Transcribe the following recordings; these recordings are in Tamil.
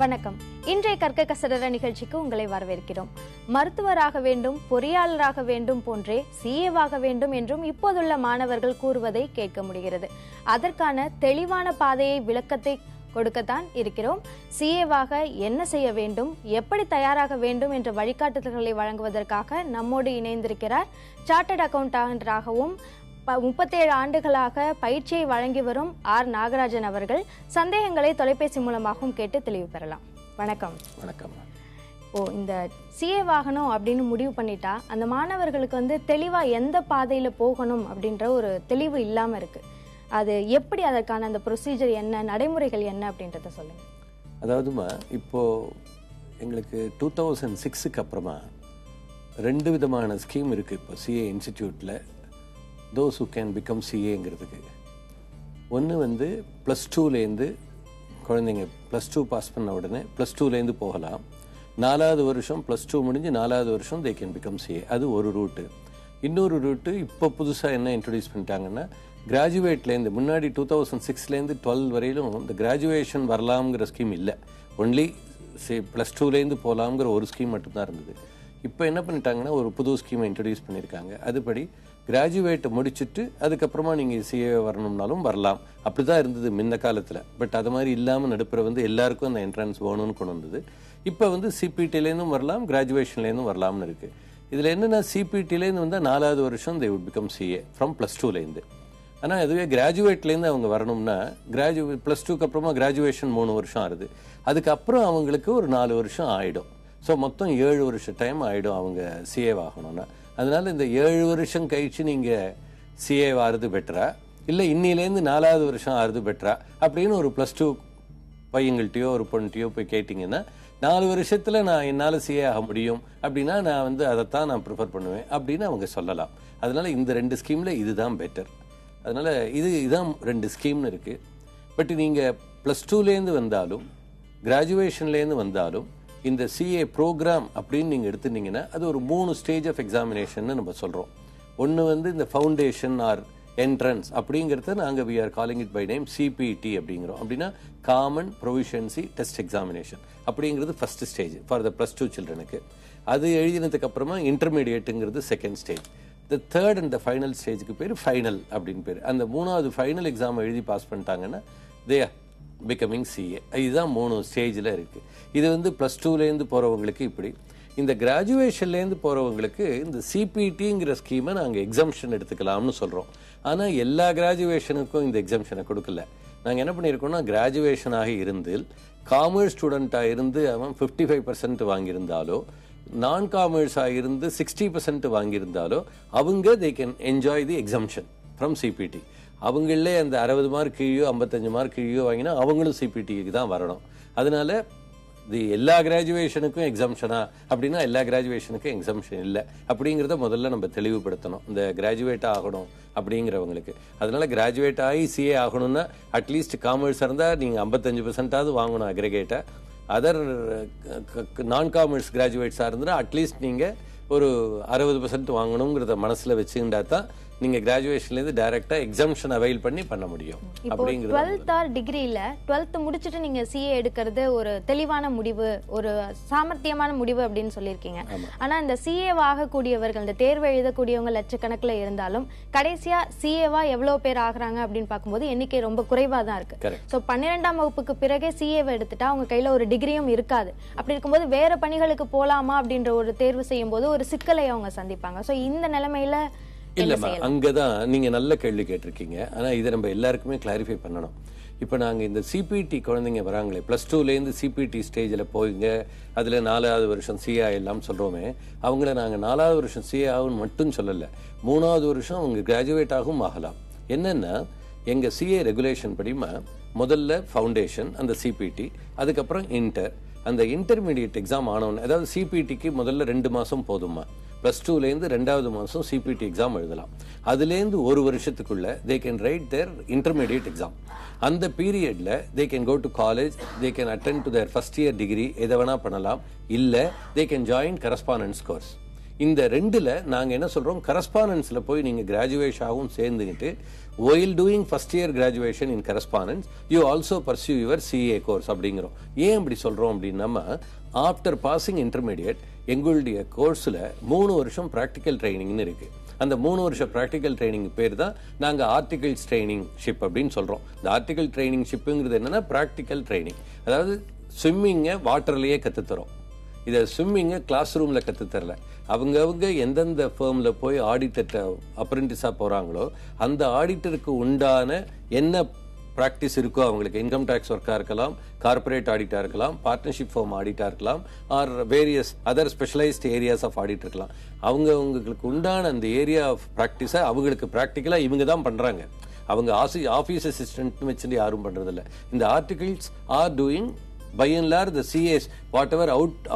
வணக்கம். இன்றைய கற்க கசடர நிகழ்ச்சிக்கு உங்களை வரவேற்கிறோம். மருத்துவராக வேண்டும், பொறியாளராக வேண்டும் போன்றே சிஏவாக வேண்டும் என்றும் இப்போதுள்ள மாணவர்கள் கூறுவதை கேட்க முடிகிறது. அதற்கான தெளிவான பாதையை விளக்கத்தை கொடுக்கத்தான் இருக்கிறோம். சிஏவாக என்ன செய்ய வேண்டும், எப்படி தயாராக வேண்டும் என்ற வழிகாட்டுதல்களை வழங்குவதற்காக நம்மோடு இணைந்திருக்கிறார் சார்ட்டர்ட் அக்கவுண்டன்டாகவும் 37 ஆண்டுகளாக பயிற்சியை வழங்கி வரும் ஆர் நாகராஜன் அவர்கள். சந்தேகங்களை தொலைபேசி மூலமாகவும் கேட்டு தெளிவு பெறலாம். வணக்கம். வணக்கம். இந்த சிஏ வாகனம் அப்படின்னு முடிவு பண்ணிட்டா அந்த மாணவர்களுக்கு தெளிவா எந்த பாதையில போகணும் அப்படின்ற ஒரு தெளிவு இல்லாம இருக்கு. அது எப்படி, அதற்கான அந்த ப்ரொசீஜர் என்ன, நடைமுறைகள் என்ன அப்படின்றத சொல்லுங்க. அதாவதுமா, இப்போ எங்களுக்கு 2006க்கு அப்புறமா 2 விதமான ஸ்கீம் இருக்கு. இப்போ சிஏ இன்ஸ்டிடியூட்ல தோஸ் ஹூ கேன் பிகம் சிஏங்கிறதுக்கு ஒன்று +2லேருந்து குழந்தைங்க +2 பாஸ் பண்ண உடனே +2லேருந்து போகலாம். 4வது வருஷம் +2 முடிஞ்சு 4வது வருஷம் தே கேன் பிகம் சிஏ. அது ஒரு ரூட்டு. இன்னொரு ரூட்டு இப்போ புதுசாக என்ன இன்ட்ரடியூஸ் பண்ணிட்டாங்கன்னா, கிராஜுவேட்லேருந்து முன்னாடி 2006லேருந்து 12 வரையிலும் இந்த கிராஜுவேஷன் வரலாம்ங்கிற ஸ்கீம் இல்லை. ஒன்லி +2லேருந்து போகலாம்ங்கிற ஒரு ஸ்கீம் மட்டும்தான் இருந்தது. இப்போ என்ன பண்ணிட்டாங்கன்னா, ஒரு புது ஸ்கீமை இன்ட்ரடியூஸ் பண்ணியிருக்காங்க. அதுபடி கிராஜுவேட்டை முடிச்சுட்டு அதுக்கப்புறமா நீங்கள் சிஏ வரணும்னாலும் வரலாம். அப்படி தான் இருந்தது முன்ன காலத்தில். பட் அது மாதிரி இல்லாமல் நடுப்புற எல்லாருக்கும் அந்த என்ட்ரன்ஸ் வேணும்னு கொண்டு வந்தது. இப்போ சிபிடிலேருந்தும் வரலாம், கிராஜுவேஷன்லேருந்தும் வரலாம்னு இருக்குது. இதில் என்னென்னா, சிபிடிலேருந்து வந்தால் 4வது வருஷம் they would become CA from +2லேருந்து. ஆனால் அதுவே கிராஜுவேட்லேருந்து அவங்க வரணும்னா +2க்கு அப்புறமா கிராஜுவேஷன் 3 வருஷம் ஆகுது. அதுக்கப்புறம் அவங்களுக்கு ஒரு 4 வருஷம் ஆகிடும். ஸோ மொத்தம் 7 வருஷம் டைம் ஆகிடும் அவங்க சிஏ ஆகணும்னா. அதனால இந்த 7 வருஷம் கழிச்சு நீங்கள் சிஏ ஆகிறது பெட்டரா, இல்லை இன்னிலேருந்து 4வது வருஷம் ஆகிறது பெட்டரா அப்படின்னு ஒரு +2 பையங்கள்ட்டையோ ஒரு பொண்ணுட்டையோ போய் கேட்டிங்கன்னா, 4 வருஷத்தில் நான் என்னால் சிஏ ஆக முடியும் அப்படின்னா நான் அதைத்தான் நான் ப்ரிஃபர் பண்ணுவேன் அப்படின்னு அவங்க சொல்லலாம். அதனால இந்த 2 ஸ்கீமில் இதுதான் பெட்டர். அதனால இதுதான் 2 ஸ்கீம்னு இருக்குது. பட் நீங்கள் +2லேருந்து வந்தாலும் கிராஜுவேஷன்லேருந்து வந்தாலும் இந்த சிஏ ப்ரோக்ராம் அப்படின்னு நீங்கள் எடுத்துட்டீங்கன்னா, அது ஒரு 3 ஸ்டேஜ் ஆஃப் எக்ஸாமினேஷன் நம்ம சொல்கிறோம். ஒன்று இந்த ஃபவுண்டேஷன் ஆர் என்ட்ரன்ஸ் அப்படிங்கிறத நாங்கள் we are calling it by name CPT அப்படிங்கிறோம். அப்படின்னா காமன் ப்ரொவிஷன்சி டெஸ்ட் எக்ஸாமினேஷன் அப்படிங்கிறது ஃபர்ஸ்ட் ஸ்டேஜ் ஃபார் த +2 சில்ட்ரனுக்கு. அது எழுதினதுக்கு அப்புறமா இன்டர்மீடியேட்டுங்கிறது second stage. The third and the final ஸ்டேஜுக்கு பேர் ஃபைனல் அப்படின்னு பேர். அந்த 3வது ஃபைனல் எக்ஸாம் எழுதி பாஸ் பண்ணிட்டாங்கன்னா தே பிகமிங் சிஏ. இதுதான் 3 ஸ்டேஜில் இருக்குது. இது +2லேருந்து போகிறவங்களுக்கு இப்படி. இந்த கிராஜுவேஷன்லேருந்து போகிறவங்களுக்கு இந்த சிபிடிங்கிற ஸ்கீமை நாங்கள் எக்ஸம்ஷன் எடுத்துக்கலாம்னு சொல்கிறோம். ஆனால் எல்லா கிராஜுவேஷனுக்கும் இந்த எக்ஸம்ஷனை கொடுக்கல. நாங்கள் என்ன பண்ணியிருக்கோம்னா, கிராஜுவேஷனாக இருந்து காமர்ஸ் ஸ்டூடெண்ட்டாக இருந்து அவன் 55% வாங்கியிருந்தாலோ, நான் காமர்ஸாக இருந்து 60% வாங்கியிருந்தாலோ அவங்க they can enjoy the exemption from CBT. அவங்களே அந்த 60 மார்க் கீழோ 55 மார்க் கீழோ வாங்கினா அவங்களும் சிபிடிக்கு தான் வரணும். அதனால இது எல்லா கிராஜுவேஷனுக்கும் எக்ஸம்ஷனா அப்படின்னா எல்லா கிராஜுவேஷனுக்கும் எக்ஸம்ஷன் இல்லை அப்படிங்கிறத முதல்ல நம்ம தெளிவுபடுத்தணும் இந்த கிராஜுவேட் ஆகணும் அப்படிங்கிறவங்களுக்கு. அதனால கிராஜுவேட் ஆகி சிஏ ஆகணும்னா அட்லீஸ்ட் காமர்ஸ் இருந்தால் நீங்கள் 55%ஆவது வாங்கணும் அக்ரிகேட்டை. அதர் நான் காமர்ஸ் கிராஜுவேட்ஸாக இருந்தால் அட்லீஸ்ட் நீங்கள் ஒரு 60% வாங்கணுங்கிறத மனசில் வச்சுக்கிட்டா தான் நீங்க கிராஜுவேஷன்லேருந்து டைரக்டா எக்ஸம்ஷன் அவைல் பண்ண முடியும். அப்படிங்கிறது 12th ஆர் டிகிரியில 12th முடிச்சுட்டு நீங்க சிஏ எடுக்கிறது ஒரு தெளிவான முடிவு, ஒரு சாமர்த்தியமான முடிவு அப்படின்னு சொல்லியிருக்கீங்க. ஆனா இந்த சிஏ ஆகக்கூடியவர்கள், இந்த தேர்வு எழுதக்கூடியவங்க லட்சக்கணக்கில் இருந்தாலும் கடைசியா சிஏவா எவ்வளவு பேர் ஆகுறாங்க அப்படின்னு பார்க்கும்போது எண்ணிக்கை ரொம்ப குறைவா தான் இருக்கு. ஸோ 12ஆம் வகுப்புக்கு பிறகே சிஏவை எடுத்துட்டா அவங்க கையில ஒரு டிகிரியும் இருக்காது. அப்படி இருக்கும்போது வேற பணிகளுக்கு போலாமா அப்படின்ற ஒரு தேர்வு செய்யும் போது ஒரு சிக்கலை அவங்க சந்திப்பாங்க. ஸோ இந்த நிலைமையில இல்லம்மா, அங்கதான் நீங்க நல்ல கேள்வி கேட்டிருக்கீங்க. ஆனா இதை நம்ம எல்லாருக்குமே கிளாரிஃபை பண்ணணும். இப்போ நாங்க இந்த சிபிடி குழந்தைங்க வராங்களே, +2லேருந்து சிபிடி ஸ்டேஜில் போயிங்க, அதுல 4வது வருஷம் சிஏ எல்லாம் சொல்றோமே, அவங்கள நாங்க 4வது வருஷம் சிஏ ஆகும்னு மட்டும் சொல்லல, 3வது வருஷம் அவங்க கிராஜுவேட் ஆகும் ஆகலாம். என்னன்னா, எங்க சிஏ ரெகுலேஷன் படிமா முதல்ல ஃபவுண்டேஷன் அந்த சிபிடி, அதுக்கப்புறம் அந்த இன்டர்மீடியட் எக்ஸாம் ஆனவன், அதாவது சிபிடிக்கு முதல்ல 2 மாசம் போதுமா, +2லேருந்து 2வது மாதம் சிபிடி எக்ஸாம் எழுதலாம். அதுலேருந்து ஒரு வருஷத்துக்குள்ள they can write their intermediate exam. அந்த பீரியட்ல they can go to college, they can attend to their first year degree, எதை வேணா பண்ணலாம். இல்லை they can join correspondence course. இந்த ரெண்டுல நாங்க என்ன சொல்றோம், கரஸ்பாண்டன்ஸ்ல போய் நீங்க கிராஜுவேஷனாகவும் சேர்ந்துக்கிட்டு while doing first year graduation in correspondence you also pursue your CA course அப்படிங்கிறோம். ஏன் அப்படி சொல்றோம் அப்படின்னா, ஆஃப்டர் பாசிங் இன்டர்மீடியட் எங்களுடைய கோர்ஸ்ல 3 வருஷம் ப்ராக்டிக்கல் ட்ரைனிங்னு இருக்கு. அந்த 3 வருஷம் ப்ராக்டிக்கல் ட்ரைனிங் பேர் தான் நாங்க ஆர்டிகல்ஸ் ட்ரைனிங் ஷிப் அப்படின்னு சொல்றோம். இந்த ஆர்டிகல் ட்ரைனிங் ஷிப்புங்கிறது என்னன்னா ப்ராக்டிக்கல் ட்ரைனிங். அதாவது ஸ்விம்மிங்கை வாட்டர்லயே கற்றுத்தரோம். இதை ஸ்விம்மிங்கை கிளாஸ் ரூம்ல கற்றுத்தரல. அவங்க எந்தெந்த ஃபேர்ம்ல போய் ஆடிட்டர் அப்ரெண்டிஸா போறாங்களோ அந்த ஆடிட்டருக்கு உண்டான என்ன ப்ராக்டிஸ் இருக்கோ, அவங்களுக்கு இன்கம் டேக்ஸ் ஒர்க்காக இருக்கலாம், கார்பரேட் ஆடிட்டாக இருக்கலாம், பார்ட்னர்ஷிப் ஃபார்ம் ஆடிட்டாக இருக்கலாம், or various other specialised areas of audit இருக்கலாம். அவங்களுக்கு உண்டான அந்த ஏரியா ஆஃப் ப்ராக்டிஸை அவங்களுக்கு ப்ராக்டிக்கலாக இவங்க தான் பண்ணுறாங்க. அவங்க ஆஃபீஸ் அசிஸ்டன்ட்னு வச்சுட்டு யாரும் பண்ணுறதில்ல. இந்த articles are doing by and large the CAs whatever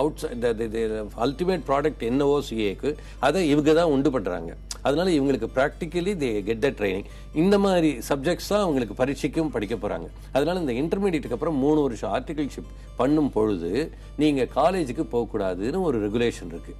outside the ultimate product என்னவோ CAக்கு அதை இவங்க தான் உண்டு பண்றாங்க. அதனால இவங்களுக்கு practically they get the training. இந்த மாதிரி சப்ஜெக்ட்ஸ் தான் அவங்களுக்கு பரீட்சைக்கும் படிக்க போறாங்க. அதனால இந்த இன்டர்மீடியட்டுக்கு அப்புறம் 3 வருஷம் ஆர்டிகல்ஷிப் பண்ணும் பொழுது நீங்க காலேஜுக்கு போகக்கூடாதுன்னு ஒரு ரெகுலேஷன் இருக்கு.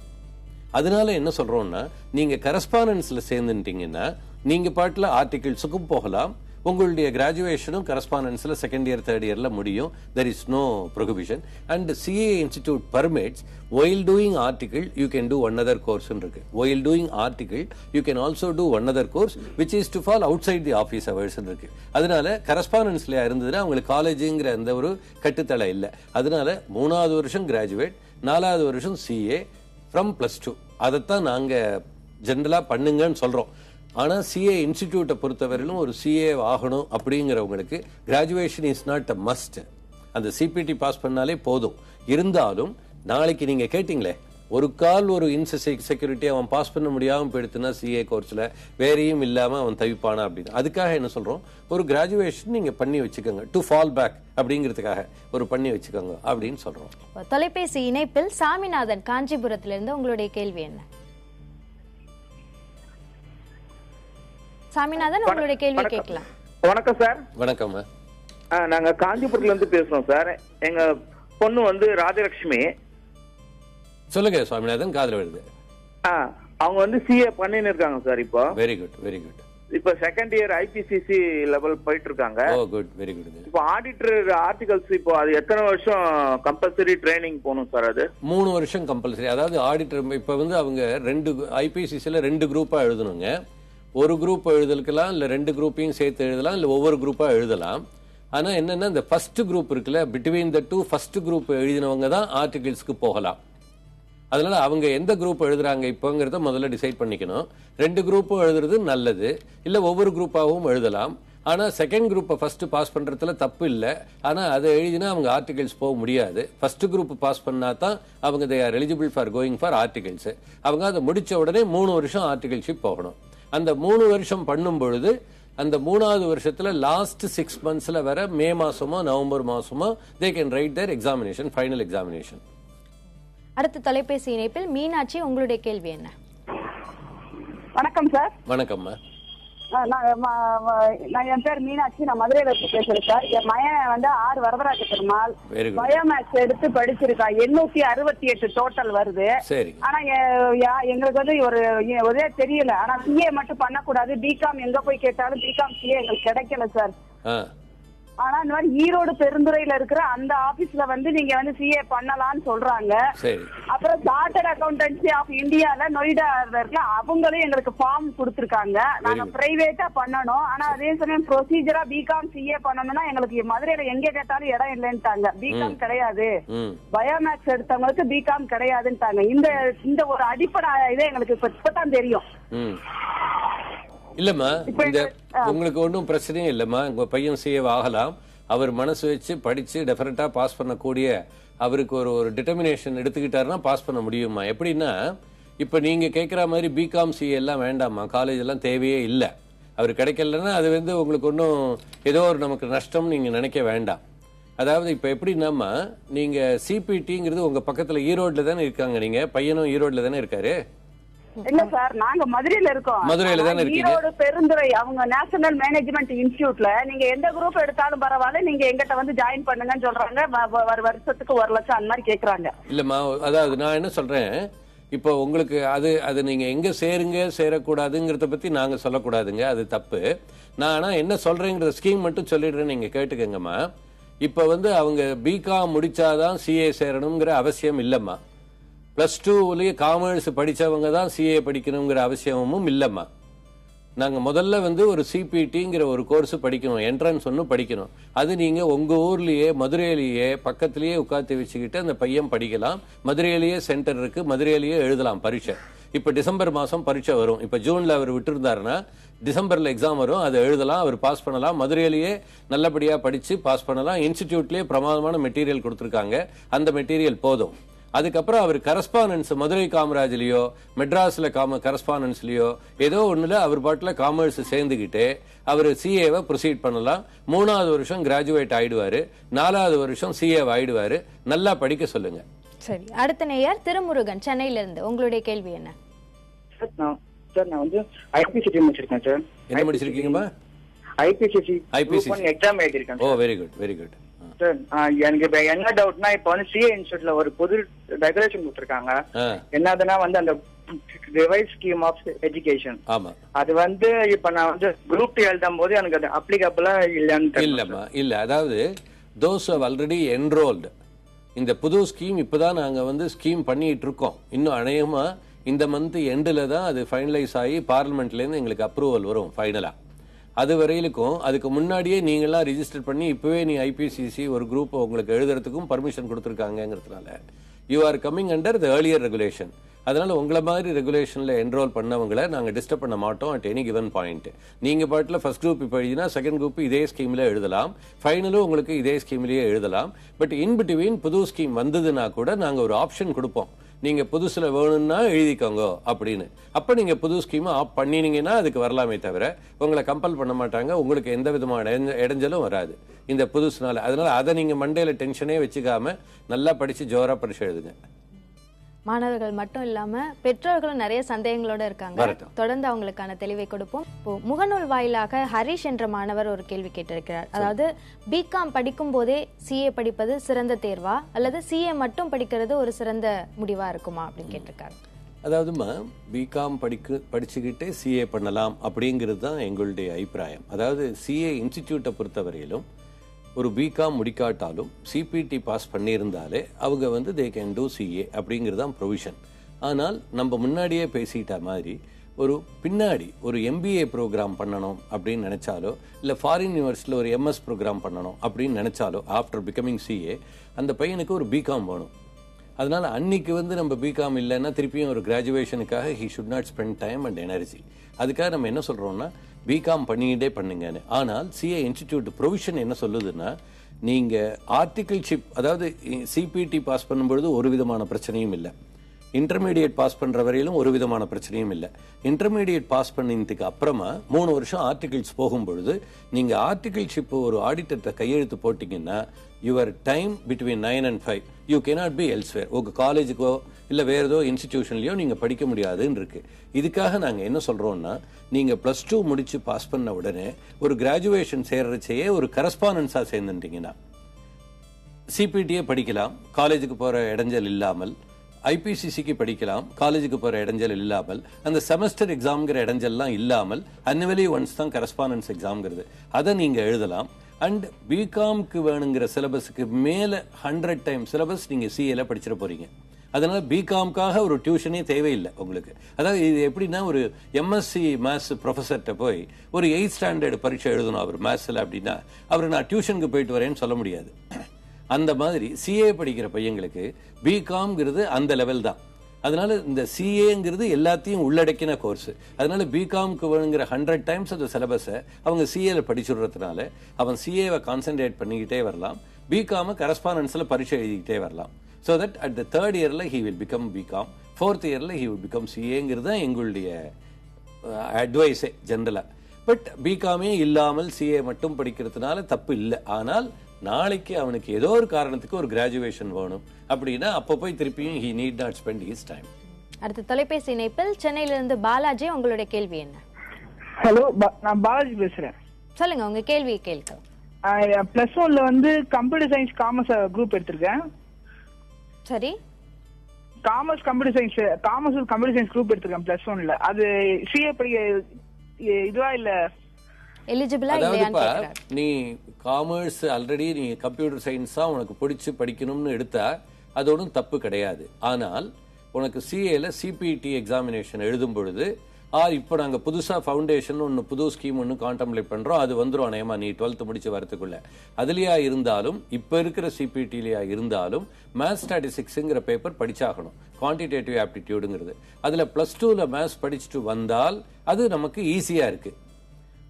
அதனால என்ன சொல்றோம்னா, நீங்க கரஸ்பாண்டன்ஸ்ல சேர்ந்துட்டீங்கன்னா நீங்க பாட்டுல ஆர்டிகல்ஸுக்கும் போகலாம், உங்களுடைய கிராஜுவேஷனும் கரஸ்பாண்டன்ஸ்ல செகண்ட் இயர் தேர்ட் இயர்ல முடியும். There is no prohibition. And CA institute permits while doing article you can do one other course இருக்கு. while doing article you can also do one other course which is to fall outside the office hours இருக்கு. அதனால கரஸ்பாண்டன்ஸ்ல இருந்ததுன்னா உங்களுக்கு காலேஜுங்கிற அந்த ஒரு கட்டுத்தளை இல்லை. அதனால 3வது வருஷம் கிராஜுவேட், 4வது வருஷம் CA ஃப்ரம் +2 அதைத்தான் நாங்க ஜென்ரலா பண்ணுங்கன்னு சொல்றோம். ஆனா CA இன்ஸ்டிடியூட்டை பொறுத்தவரையிலும் ஒரு CA ஆகணும் அப்படிங்கிறவங்களுக்கு graduation is not a must. அந்த CPT பாஸ் பண்ணாலே போதும். இருந்தாலும் நாளைக்கு நீங்க கேட்டீங்களே, ஒரு கால் ஒரு செக்யூரிட்டி அவன் பாஸ் பண்ண முடியாம போயிடுத்துன்னா CA கோர்ஸ்ல வேறையும் இல்லாம அவன் தவிப்பானா அப்படின்னு, அதுக்காக என்ன சொல்றோம், ஒரு கிராஜுவேஷன் நீங்க பண்ணி வச்சுக்கோங்க, டு ஃபால் பேக் அப்படிங்கிறதுக்காக ஒரு பண்ணி வச்சுக்கோங்க அப்படின்னு சொல்றோம். தொலைபேசி இணைப்பில் சாமிநாதன் காஞ்சிபுரத்திலிருந்து உங்களுடைய கேள்வி என்ன? சாமிநாதன், உங்களுடைய கேள்வி கேட்கலாம். வணக்கம் சார். வணக்கம். நாங்க காஞ்சிபுரத்துல இருந்து பேசுறோம் சார். எங்க பொண்ணு வந்து ராஜலட்சுமி. சொல்லுங்க சாமிநாதன், காதுல வருது. அவங்க வந்து CA பண்ணின்னு இருக்காங்க சார். இப்போ வெரி குட், வெரி குட். இப்ப செகண்ட் இயர் IPCC லெவல் போயிட்டு இருக்காங்க. ஓ குட், வெரி குட். இப்போ ஆடிட்டர் ஆர்டிகல்ஸ் இப்போ அது எத்தனை வருஷம் கம்பல்சரி ட்ரைனிங் போகணும் சார்? அது 3 வருஷம் கம்பல்சரி. அதாவது ஆடிட்டர் இப்ப வந்து அவங்க 2 IPCCல 2 குரூப்பா எழுதணுங்க. ஒரு குரூப் எழுதலாம், இல்ல 2 குரூப்பையும் சேர்த்து எழுதலாம், இல்ல ஒவ்வொரு குரூப்பா எழுதலாம். ஆனா என்னன்னா, இந்த ஃபர்ஸ்ட் குரூப் இருக்குல்ல, பிட்வீன் த 2 ஃபர்ஸ்ட் குரூப் எழுதினவங்க தான் ஆர்டிகிள்ஸ்க்கு போகலாம். அதனால அவங்க எந்த குரூப் எழுதுறாங்க இப்போங்கிறத முதல்ல டிசைட் பண்ணிக்கணும். 2 குரூப்பும் எழுதுறது நல்லது, இல்ல ஒவ்வொரு குரூப்பாகவும் எழுதலாம். ஆனா செகண்ட் குரூப்பை ஃபர்ஸ்ட் பாஸ் பண்றதுல தப்பு இல்லை. ஆனா அதை எழுதினா அவங்க ஆர்டிகல்ஸ் போக முடியாது. ஃபர்ஸ்ட் குரூப் பாஸ் பண்ணா தான் அவங்க they are eligible for going for articles. அவங்க அதை முடிச்ச உடனே 3 வருஷம் ஆர்டிகல்ஷிப் போகணும். அந்த 3 வருஷம் பண்ணும் பொழுது அந்த 3வது வருஷத்துல லாஸ்ட் 6 monthsல வர மே மாசமோ November மாசமோ they can write their examination, final examination. அடுத்த தொலைபேசி இணைப்பில் மீனாட்சி, உங்களுடைய கேள்வி என்ன? வணக்கம் சார். வணக்கம்மா. நான் என் பேர் மீனாட்சி, நான் மதுரையில பேசுறேன் சார். என் மகன் வந்து R வரதராஜ பெருமாள் பயோமேக்ஸ் எடுத்து படிச்சிருக்கா. 868 டோட்டல் வருது. ஆனா எங்களுக்கு வந்து ஒரே தெரியல. ஆனா CA மட்டும் பண்ணக்கூடாது, பிகாம் எங்க போய் கேட்டாலும் பிகாம் CA எங்களுக்கு கிடைக்கல சார். ஆனா இந்த மாதிரி ஈரோடு பெருந்துறையில இருக்கிற அந்த ஆபீஸ்ல வந்து நீங்க வந்து CA பண்ணலாம்னு சொல்றாங்க. அப்புறம் சார்ட்டர்ட் அக்கௌண்டன்சி ஆஃப் இந்தியால நொய்டா இருக்குல்ல, அவங்களும் எங்களுக்கு ஃபார்ம் கொடுத்திருக்காங்க. நாங்க பிரைவேட்டா பண்ணணும். ஆனா அதே சமயம் ப்ரொசீஜரா பிகாம் CA பண்ணணும்னா எங்களுக்கு மதுரையில எங்க கேட்டாலும் இடம் இல்லைன்ட்டாங்க. பிகாம் கிடையாது, பயோமேக்ஸ் எடுத்தவங்களுக்கு பிகாம் கிடையாதுன்ட்டாங்க. இந்த ஒரு அடிப்படை இதே எங்களுக்கு இப்பதான் தெரியும். இல்லம்மா, இந்த உங்களுக்கு ஒன்றும் பிரச்சனையும் இல்லம்மா. உங்க பையன் CA ஆகலாம். அவர் மனசு வச்சு படிச்சு டெஃபினட்டா பாஸ் பண்ணக்கூடிய அவருக்கு ஒரு டிட்டர்மினேஷன் எடுத்துக்கிட்டாருன்னா பாஸ் பண்ண முடியுமா? எப்படின்னா, இப்ப நீங்க கேட்கிற மாதிரி பிகாம் CA எல்லாம் வேண்டாமா, காலேஜ் எல்லாம் தேவையே இல்லை. அவர் கிடைக்கலன்னா அது வந்து உங்களுக்கு ஒன்றும் ஏதோ ஒரு நமக்கு நஷ்டம் நீங்க நினைக்க வேண்டாம். அதாவது இப்ப எப்படின்னாமா, நீங்க CPTங்கிறது உங்க பக்கத்துல ஈரோட்ல தானே இருக்காங்க. நீங்க பையனும் ஈரோட்ல தானே இருக்காரு. இல்ல சார், நாங்க மதுரையில இருக்கோம். மதுரையில தானே இருக்கீங்க. ஈரோடு பெருந்துறை அவங்க நேஷனல் மேனேஜ்மெண்ட் இன்ஸ்டிடியூட்ல நீங்க எந்த குரூப் எடுத்தாலும் பரவாயில்ல, நீங்க எங்கிட்ட வந்து ஜாயின் பண்ணுங்கன்னு சொல்றாங்க. வருஷத்துக்கு 1 லட்சம் அந்த மாதிரி கேக்குறாங்க. இல்லம்மா, அதாவது நான் என்ன சொல்றேன், இப்போ உங்களுக்கு அது நீங்க எங்க சேருங்க சேரக்கூடாதுங்கிறத பத்தி நாங்க சொல்லக்கூடாதுங்க, அது தப்பு. நான் ஆனா என்ன சொல்றேங்கிற ஸ்கீம் மட்டும் சொல்லிடுறேன், நீங்க கேட்டுக்கங்கம்மா. இப்ப அவங்க பிகாம் முடிச்சாதான் சிஏ சேரணுங்கிற அவசியம் இல்லம்மா. +2லயே காமர்ஸ் படிச்சவங்க தான் சிஏ படிக்கணுங்கிற அவசியமும் இல்லம்மா. நாங்க முதல்ல ஒரு சிபிடிங்கிற ஒரு கோர்ஸ் படிக்கணும், என்ட்ரன்ஸ் ஒன்று படிக்கணும். அது நீங்க உங்க ஊர்லயே மதுரையிலேயே பக்கத்திலேயே உட்காந்து வச்சுக்கிட்டு அந்த பையன் படிக்கலாம். மதுரையிலேயே சென்டர் இருக்கு, மதுரையிலேயே எழுதலாம் பரீட்சை. இப்ப டிசம்பர் மாசம் பரீட்சை வரும். இப்ப ஜூன்ல அவர் விட்டு இருந்தாருன்னா டிசம்பர்ல எக்ஸாம் வரும், அதை எழுதலாம், அவர் பாஸ் பண்ணலாம். மதுரையிலேயே நல்லபடியா படிச்சு பாஸ் பண்ணலாம். இன்ஸ்டிடியூட்லயே பிரமாதமான மெட்டீரியல் கொடுத்துருக்காங்க, அந்த மெட்டீரியல் போதும். அதுக்கப்புறம் அவர் கரஸ்பாண்டன்ஸ் மதுரை காமராஜ்லயோ மெட்ராஸ்ல கரஸ்பாண்டன்ஸ்லயோ ஏதோ ஒண்ணுல அவர் பாட்டுல காமர்ஸ் சேர்ந்துகிட்டு அவர் சிஏவை ப்ரொசீட் பண்ணலாம். 3வது வருஷம் கிராஜுவேட் ஆயிடுவாரு, 4வது வருஷம் சிஏ ஆயிடுவாரு. நல்லா படிக்க சொல்லுங்க. சரி, அடுத்த நேயர் திருமுருகன் சென்னையில இருந்து. உங்களுடைய கேள்வி என்ன? சார் நான் ஐபிசிடி முடிச்சிருக்கேன் சார். என்ன முடிச்சிருக்கீங்கம்மா? ஐபிசிசி எக்ஸாம் எழுதிருக்கேன். Oh, very good very good. Sir எனக்கு இப்ப என்ன டவுட்னா, இப்ப சிஏ இன்ஸ்டியூட்ல ஒரு புது ரெகுலேஷன் கொடுத்திருக்காங்க. என்னதுன்னா அந்த ரிவைஸ் ஸ்கீம் ஆஃப் எஜுகேஷன். அது இப்ப நான் குரூப் 2 எழுதும் போது எனக்கு அது அப்ளிகபிளா இல்லம்மா. இல்ல, அதாவது those who have already enrolled இந்த புது ஸ்கீம் இப்பதான் நாங்க ஸ்கீம் பண்ணிட்டு இருக்கோம். இன்னும் அநேகமா இந்த மந்த் எண்ட்ல தான் அது ஃபைனலைஸ் ஆகி பார்லிமெண்ட்ல இருந்து எங்களுக்கு அப்ரூவல் வரும் ஃபைனலா. அது வரையிலுக்கும் அதுக்கு முன்னாடியே நீங்களாம் ரிஜிஸ்டர் பண்ணி இப்பவே நீ ஐபிசிசி ஒரு குரூப் உங்களுக்கு எழுதுறதுக்கும் பர்மிஷன் கொடுத்துருக்காங்கிறதுனால you are coming under the earlier regulation. அதனால உங்களை மாதிரி ரெகுலேஷன்ல என்ரோல் பண்ணவங்களை நாங்க டிஸ்டர்ப் பண்ண மாட்டோம் அட் எனி கிவன் பாயிண்ட். நீங்க பாட்டுல ஃபர்ஸ்ட் குரூப் இப்ப எழுதினா செகண்ட் குரூப் இதே ஸ்கீம்ல எழுதலாம், ஃபைனலும் உங்களுக்கு இதே ஸ்கீம்லயே எழுதலாம். பட் இன் பிட்வீன் புது ஸ்கீம் வந்ததுன்னா கூட நாங்க ஒரு ஆப்ஷன் கொடுப்போம், நீங்க புதுசுல வேணும்னா எழுதிக்கோங்க அப்படின்னு. அப்ப நீங்க புது ஸ்கீம் ஆப் பண்ணினீங்கன்னா அதுக்கு வரலாமே தவிர உங்களை கம்பல் பண்ண மாட்டாங்க. உங்களுக்கு எந்த விதமான இடைஞ்சலும் வராது இந்த புதுசுனால. அதனால அதை நீங்க மண்டையில டென்ஷனே வச்சுக்காம நல்லா படிச்சு ஜோரா பரிசு எழுதுங்க. மாணவர்கள் மட்டும் இல்லாம பெற்றோர்களும் நிறைய சந்தேகங்களோட இருக்காங்க. தொடர்ந்து அவங்களுக்கான தெளிவை கொடுப்போம். இப்போ முகநூல் வாயிலாக ஹரிஷ் என்ற மாணவர் ஒரு கேள்வி கேட்டிருக்கிறார். அதாவது பிகாம் படிக்கும் போதே சிஏ படிப்பது சிறந்த தேர்வா அல்லது சிஏ மட்டும் படிக்கிறது ஒரு சிறந்த முடிவா இருக்குமா அப்படின்னு கேட்டிருக்காரு. அதாவதுமா பிகாம் படிச்சுக்கிட்டே சிஏ பண்ணலாம் அப்படிங்கிறது தான் எங்களுடைய அபிப்பிராயம். அதாவது சிஏ இன்ஸ்டிடியூட்டை பொறுத்தவரையிலும் ஒரு பிகாம் முடிக்காட்டாலும் சிபிடி பாஸ் பண்ணியிருந்தாலே அவங்க தே கேன் டூ சிஏ அப்படிங்கிறது தான் ப்ரொவிஷன். ஆனால் நம்ம முன்னாடியே பேசிட்ட மாதிரி ஒரு பின்னாடி ஒரு எம்பிஏ ப்ரோக்ராம் பண்ணணும் அப்படின்னு நினைச்சாலோ இல்லை ஃபாரின் யூனிவர்சிட்டியில் ஒரு எம்எஸ் ப்ரோக்ராம் பண்ணணும் அப்படின்னு நினைச்சாலோ ஆஃப்டர் பிகமிங் சிஏ அந்த பையனுக்கு ஒரு பிகாம் வேணும். அதனால அன்னைக்கு நம்ம பிகாம் இல்லைன்னா திருப்பியும் ஒரு கிராஜுவேஷனுக்காக he should not spend time and energy. அதுக்காக நம்ம என்ன சொல்றோம்னா பிகாம் பண்ணிக்கிட்டே பண்ணுங்கன்னு. ஆனால் சிஏ இன்ஸ்டிடியூட் ப்ரொவிஷன் என்ன சொல்லுதுன்னா நீங்க ஆர்டிகிள்ஷிப், அதாவது சிபிடி பாஸ் பண்ணும்பொழுது ஒரு விதமான பிரச்சனையும் இல்லை, இன்டர்மீடியட் பாஸ் பண்ற வரையிலும் ஒரு விதமான பிரச்சனையும் இல்லை. இன்டர்மீடியட் பாஸ் பண்ணதுக்கு அப்புறமா 3 வருஷம் ஆர்டிகிள்ஸ் போகும்பொழுது நீங்க ஆர்டிகிள்ஷிப் ஒரு ஆடிட்டர்கிட்ட கையெழுத்து போட்டீங்கன்னா your time between 9 and 5 you cannot be elsewhere. உங்க காலேஜுக்கோ இல்ல வேற ஏதோ இன்ஸ்டிடியூஷன்லயோ நீங்க படிக்க முடியாதுன்னு இருக்கு. இதுக்காக நாங்க என்ன சொல்றோம்னா நீங்க +2 முடிச்சு பாஸ் பண்ண உடனே ஒரு கிராஜுவேஷன் சேர்றச்சையே ஒரு கரஸ்பாண்டன்ஸா சேர்ந்துட்டீங்கன்னா சிபிடியே படிக்கலாம், காலேஜுக்கு போற இடைஞ்சல் இல்லாமல். ஐபிசிசிக்கு படிக்கலாம், காலேஜுக்கு போற இடைஞ்சல் இல்லாமல். அந்த செமஸ்டர் எக்ஸாம்ங்கிற இடைஞ்சல்லாம் இல்லாமல் அன்னுவலி ஒன்ஸ் தான் கரஸ்பாண்டன்ஸ் எக்ஸாம்ங்கிறது, அதை நீங்க எழுதலாம். அண்ட் பிகாம்க்கு வேணுங்கிற சிலபஸுக்கு மேல 100 டைம் சிலபஸ் நீங்க சிஏல படிச்சிட போறீங்க. அதனால பிகாம்காக ஒரு டியூஷனே தேவையில்லை உங்களுக்கு. அதாவது இது எப்படின்னா ஒரு எம்எஸ்சி மேத்ஸ் ப்ரொஃபஸர்கிட்ட போய் ஒரு 8th ஸ்டாண்டர்ட் பரீட்சை எழுதணும் அவர் மேத்ஸ்ல அப்படின்னா அவர் நான் டியூஷனுக்கு போயிட்டு வரேன்னு சொல்ல முடியாது. அந்த மாதிரி சிஏ படிக்கிற பையங்களுக்கு பிகாம்ங்கிறது அந்த லெவல் தான். அதனால இந்த சிஏங்கிறது எல்லாத்தையும் உள்ளடக்கின கோர்ஸ். அதனால பிகாம்க்கு வேணுங்கிற 100 டைம்ஸ் அந்த சிலபஸை அவங்க சிஏல படிச்சுடுறதுனால அவன் சிஏவை கான்சென்ட்ரேட் பண்ணிக்கிட்டே வரலாம், பிகாம கரஸ்பாண்டன்ஸ்ல பரீட்சை எழுதிக்கிட்டே வரலாம். So that at the 3rd yearல he will become BCom, 4th yearல he will become CAங்கிறது தான் எங்களுடைய அட்வைஸே ஜெனரலா. பட் பிகாமே இல்லாமல் சிஏ மட்டும் படிக்கிறதுனால தப்பு இல்லை. ஆனால் நாளைக்கு அவனுக்கு ஏதோ ஒரு காரணத்துக்கு ஒரு கிராஜுவேஷன் வேணும் அப்படின்னா அப்போ போய் திருப்பியும் he need not spend his time. அடுத்த தொலைபேசி இணைப்பில் சென்னையிலிருந்து பாலாஜி, உங்களுடைய கேள்வி என்ன? ஹலோ, நான் பாலாஜி பேசுறேன். சொல்லுங்க, உங்க கேள்வியை கேளுங்க. +1ல கம்ப்யூட்டர் சயின்ஸ் காமர்ஸ் குரூப் எடுத்திருக்கேன். சரி. காமர்ஸ் கம்ப்யூட்டர் சயின்ஸ் குரூப் எடுத்திருக்கேன் +1ல. அது சிஏ படிக்க இதுவா இல்ல எலிஜிபிளா இல்லையான்னு கேக்குறாரு. நீ காமர்ஸ் ஆல்ரெடி நீ கம்ப்யூட்டர் சயின்ஸ் தான் உனக்கு பிடிச்சு படிக்கணும்னு எடுத்தா அது ஒன்றும் தப்பு கிடையாது. ஆனால் உனக்கு சிஏல சிபிடி எக்ஸாமினேஷன் எழுதும் பொழுது இப்போ நாங்கள் புதுசாக ஃபவுண்டேஷன் ஒன்று புது ஸ்கீம் ஒன்று கான்டம்ப்ளேட் பண்ணுறோம், அது வந்துடும் அநேகமா நீ 12th முடிச்சு வரத்துக்குள்ள. அதுலையா இருந்தாலும் இப்போ இருக்கிற சிபிடிலையா இருந்தாலும் மேத்ஸ் ஸ்டாட்டிஸ்டிக்ஸுங்கிற பேப்பர் படிச்சாகணும், குவான்டிடேட்டிவ் ஆப்டிடியூடுங்கிறது. அதில் +2ல மேத்ஸ் படிச்சுட்டு வந்தால் அது நமக்கு ஈஸியாக இருக்குது.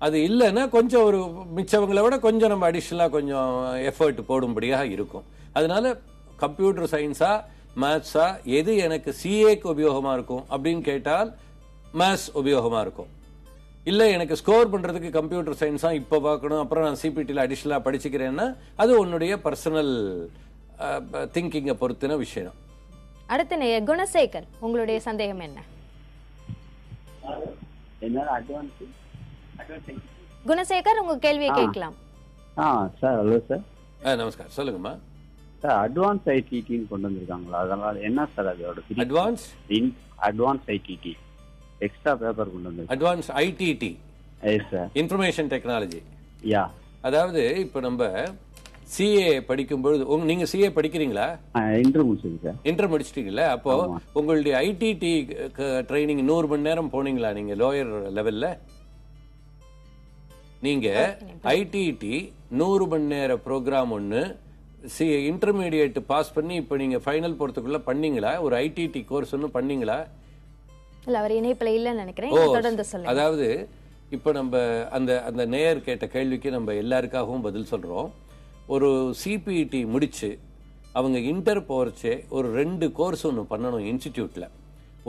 அது இல்லைன்னா கொஞ்சம் ஒரு மிச்சவங்களை விட கொஞ்சம் நம்ம அடிஷ்னலாக கொஞ்சம் எஃபர்ட் போடும்படியாக இருக்கும். அதனால கம்ப்யூட்டர் சயின்ஸா மேத்ஸா எது எனக்கு சிஏக்கு உபயோகமாக இருக்கும் அப்படின்னு கேட்டால் மேத்ஸ் உபயோகமாக இருக்கும். இல்லை எனக்கு ஸ்கோர் பண்ணுறதுக்கு கம்ப்யூட்டர் சயின்ஸாக இப்போ பார்க்கணும், அப்புறம் நான் சிபிடியில் அடிஷ்னலாக படிச்சுக்கிறேன்னா அது உன்னுடைய பர்சனல் திங்கிங்கை பொறுத்தின விஷயம். அடுத்த குணசேகர், உங்களுடைய சந்தேகம் என்ன? குணசேகர், உங்க கேள்வியை கேட்கலாம். Sir hello sir. நமஸ்கார், சொல்லுங்கம்மா. சார் அட்வான்ஸ் ஐடிடின்னு கொண்டு வந்திருக்காங்களா, அதனால என்ன சார் அதோட அட்வான்ஸ் ஐடிடி எக்ஸ்ட்ரா பேப்பர் கொண்டு வந்து அட்வான்ஸ் ஐடிடி இன்ஃபர்மேஷன் டெக்னாலஜி. யா, அதாவது இப்போ நம்ம சிஏ படிக்கும்பொழுது நீங்க சிஏ படிக்கிறீங்களா? இன்டர் முடிச்சிருக்கேன் சார். இன்டர் முடிச்சிட்டீங்களா? அப்போ உங்களுடைய ஐடிடி ட்ரைனிங் 100 மணி நேரம் போனீங்களா நீங்க லோயர் லெவல்ல? நீங்க ஐடிடி 100 மணி நேர ப்ரோக்ராம் ஒன்று இன்டர்மீடியேட் பாஸ் பண்ணி இப்போ நீங்க ஃபைனல் போறதுக்குள்ள பண்ணீங்களா? ஒரு ஐடிடி கோர்ஸ் ஒன்று பண்ணீங்களா? இல்ல, அவர் இணைப்புல இல்லன்னு நினைக்கிறேன். தொடர்ந்து சொல்லுங்க. அதாவது இப்போ நம்ம அந்த நேயர் கேட்ட கேள்விக்கு நம்ம எல்லாருக்காகவும் பதில் சொல்றோம். ஒரு சிபிடி முடிச்சு அவங்க இன்டர் போறச்சே ஒரு 2 கோர்ஸ் ஒன்று பண்ணணும் இன்ஸ்டிடியூட்ல.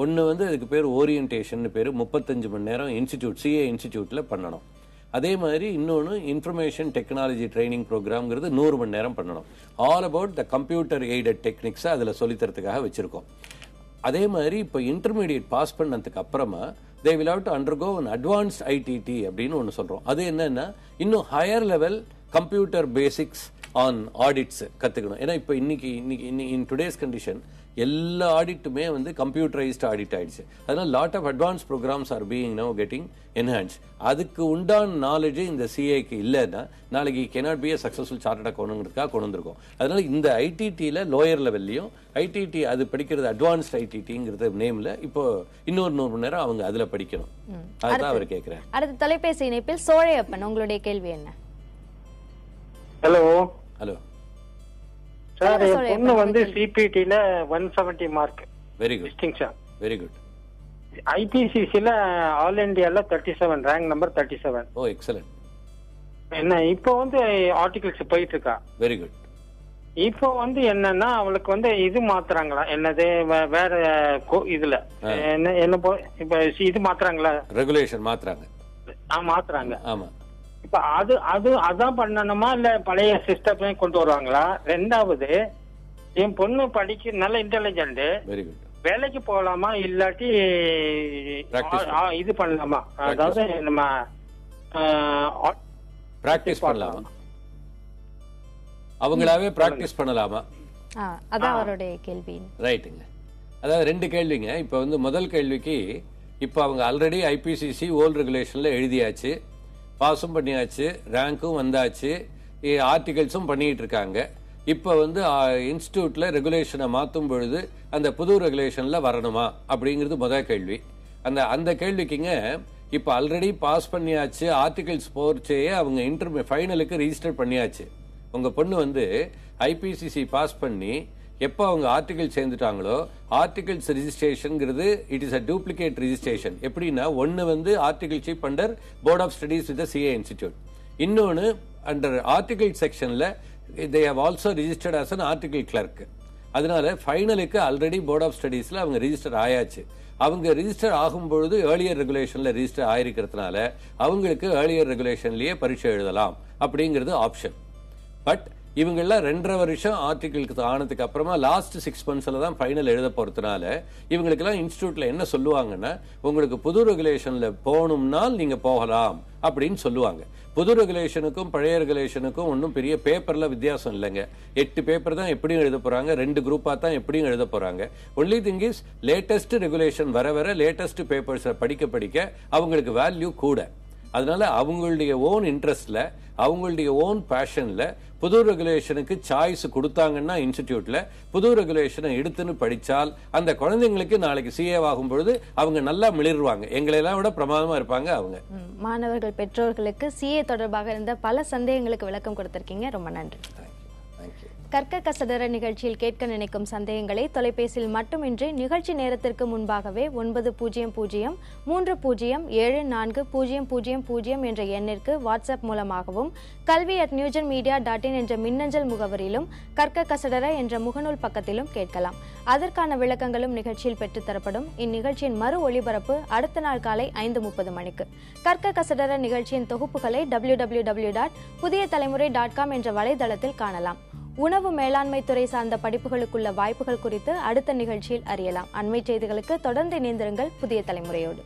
ஒன்று வந்து அதுக்கு பேர் ஓரியன்டேஷன் பேர், 35 மணி நேரம் இன்ஸ்டிடியூட் சிஏ இன்ஸ்டிடியூட்ல பண்ணணும். அதே மாதிரி இன்னொன்று இன்ஃபர்மேஷன் டெக்னாலஜி ட்ரைனிங் ப்ரோக்ராம்ங்கிறது 100 மணி நேரம் பண்ணணும். All about the computer aided டெக்னிக்ஸை அதில் சொல்லித்தரத்துக்காக வச்சுருக்கோம். அதே மாதிரி இப்போ இன்டர்மீடியட் பாஸ் பண்ணதுக்கு அப்புறமா they will have to undergo an advanced ITT அப்படின்னு ஒன்று சொல்கிறோம். அது என்னன்னா இன்னும் higher level computer basics on audits கற்றுக்கணும். ஏன்னா இப்போ இன்னைக்கு இன் டுடேஸ் கண்டிஷன் எல்லா ஆடிட்டுமே வந்து கம்ப்யூட்டரைஸ்டு ஆடிட் ஆயிடுச்சு. அதனால lot of advance programs are being now getting enhance. அதுக்கு உண்டான நாலேஜ் இந்த சிஏக்கு இல்லைன்னா நாளைக்கு cannot be a successful chartered அக்கௌண்ட்ங்கிறதுக்காக கொண்டு வந்திருக்கோம். அதனால இந்த ஐடிடியில் லோயர் லெவல்லையும் ஐடிடி அது படிக்கிறது அட்வான்ஸ்ட் ஐடிடிங்கிறது நேமில் இப்போ இன்னொரு 100 மணி நேரம் அவங்க அதில் படிக்கணும். அதுதான் அவர் கேட்குறாரு. அடுத்த தொலைபேசி இணைப்பில் சோழையப்பன், உங்களுடைய கேள்வி என்ன? ஹலோ ஹலோ சார், என் பொண்ணு வந்து சிபிடில 170 mark. Very good, distinction. Very good. ஐபிசிசில ஆல் இந்தியால 37, ரேங்க் நம்பர் 37. ஓ எக்ஸலென்ட். என்ன இப்போ வந்து ஆர்டிகல்ஸ் போயிட்டு இருக்கா. Very good. இப்போ வந்து என்னன்னா அவளுக்கு வந்து இது மாத்துறாங்களா, என்னது வேற இதுல என்ன இப்ப இது மாத்துறாங்களா, ரெகுலேஷன் மாத்துறாங்க. மாத்துறாங்க. ஆமா. இப்ப அதான் பண்ணணுமா இல்ல பழைய சிஸ்டமே கொண்டு வருவாங்களா? ரெண்டாவது, என் பொண்ணு படிக்க நல்ல இன்டெலிஜென்ட், வெரி குட், வேலைக்கு போகலாமா இல்லாட்டி இது பண்ணலாமா, அதாவது நம்ம பிராக்டிஸ் பண்ணலாமா, அவங்களாவே பிராக்டிஸ் பண்ணலாமா? அதான் அவருடைய கேள்வி. ரைட்டுங்க. அதாவது 2 கேள்விங்க. இப்போ வந்து முதல் கேள்விக்கு இப்போ அவங்க ஆல்ரெடி ஐபிசிசி ஓல்ட் ரெகுலேஷன்ல எழுதியாச்சு, பாஸும் பண்ணியாச்சு, ரேங்க்கும் வந்தாச்சு, ஆர்டிகல்ஸும் பண்ணிட்டு இருக்காங்க. இப்போ வந்து இன்ஸ்டிடியூட்ல ரெகுலேஷனை மாற்றும் பொழுது அந்த புது ரெகுலேஷன்ல வரணுமா அப்படிங்கிறது முதல் கேள்வி. அந்த கேள்விக்குங்க இப்போ ஆல்ரெடி பாஸ் பண்ணியாச்சு, ஆர்டிகல்ஸ் போர்ச்சேயே அவங்க ஃபைனலுக்கு ரிஜிஸ்டர் பண்ணியாச்சு. உங்க பொண்ணு வந்து ஐபிசிசி பாஸ் பண்ணி எப்போ அவங்க ஆர்டிகல் சேர்ந்துட்டாங்களோ ஆர்டிகல்ஸ் ரிஜிஸ்ட்ரேஷன்ங்கிறது it is a duplicate registration. எப்படின்னா ஒன்று வந்து articleship under board of studies with CA institute, இன்னொன்று அண்டர் ஆர்டிகல் செக்ஷன்ல they have also registered as an article clerk. அதனால ஃபைனலுக்கு ஆல்ரெடி போர்ட் ஆஃப் ஸ்டடீஸ்ல அவங்க ரிஜிஸ்டர் ஆயாச்சு. அவங்க ரிஜிஸ்டர் ஆகும்பொழுது ஏர்லியர் ரெகுலேஷன்ல ரிஜிஸ்டர் ஆயிருக்கிறதுனால அவங்களுக்கு ஏர்லியர் ரெகுலேஷன்லயே பரீட்சை எழுதலாம் அப்படிங்கிறது ஆப்ஷன். பட் இவங்கெல்லாம் 2.5 வருஷம் ஆர்டிகிளுக்கு ஆனதுக்கு அப்புறமா லாஸ்ட் 6 monthsல தான் ஃபைனல் எழுத போறதுனால இவங்களுக்கெல்லாம் இன்ஸ்டிடியூட்ல என்ன சொல்லுவாங்கன்னா உங்களுக்கு புது ரெகுலேஷன்ல போகணும்னால் நீங்க போகலாம் அப்படின்னு சொல்லுவாங்க. புது ரெகுலேஷனுக்கும் பழைய ரெகுலேஷனுக்கும் ஒன்றும் பெரிய பேப்பர்ல வித்தியாசம் இல்லைங்க. 8 பேப்பர் தான் எப்படியும் எழுத போறாங்க, 2 குரூப்பா தான் எப்படியும் எழுத போறாங்க. Only thing is latest regulation வர வர லேட்டஸ்ட் பேப்பர்ஸை படிக்க அவங்களுக்கு வேல்யூ கூட. அதனால அவங்களுடைய ஓன் இன்ட்ரெஸ்ட்ல, அவங்களுடைய ஓன் பேஷன்ல புது ரெகுலேஷனுக்கு சாய்ஸ் கொடுத்தாங்கன்னா இன்ஸ்டிடியூட்ல புது ரெகுலேஷனை எடுத்துன்னு படிச்சால் அந்த குழந்தைங்களுக்கு நாளைக்கு சிஏ ஆகும் பொழுது அவங்க நல்லா மிளிருவாங்க. எங்களெல்லாம் விட பிரமாதமா இருப்பாங்க அவங்க. மாணவர்கள் பெற்றோர்களுக்கு சிஏ தொடர்பாக இருந்த பல சந்தேகங்களுக்கு விளக்கம் கொடுத்திருக்கீங்க. ரொம்ப நன்றி. கற்க கசடர நிகழ்ச்சியில் கேட்க நினைக்கும் சந்தேகங்களை தொலைபேசியில் மட்டுமின்றி நிகழ்ச்சி நேரத்திற்கு முன்பாகவே 90074000 என்ற எண்ணிற்கு வாட்ஸ்அப் மூலமாகவும் kalvi@newgenmedia.in என்ற மின்னஞ்சல் முகவரியிலும் கற்க கசடர என்ற முகநூல் பக்கத்திலும் கேட்கலாம். அதற்கான விளக்கங்களும் நிகழ்ச்சியில் பெற்றுத்தரப்படும். இந்நிகழ்ச்சியின் மறு ஒளிபரப்பு அடுத்த நாள் காலை 5:30 மணிக்கு. கற்க கசடர நிகழ்ச்சியின் தொகுப்புகளை www.pudiyatalamurai.com என்ற வலைதளத்தில் காணலாம். உணவு மேலாண்மை துறை சார்ந்த படிப்புகளுக்குள்ள வாய்ப்புகள் குறித்து அடுத்த நிகழ்ச்சியில் அறியலாம். அண்மை செய்திகளுக்கு தொடர்ந்து இணைந்திருங்கள் புதிய தலைமுறையோடு.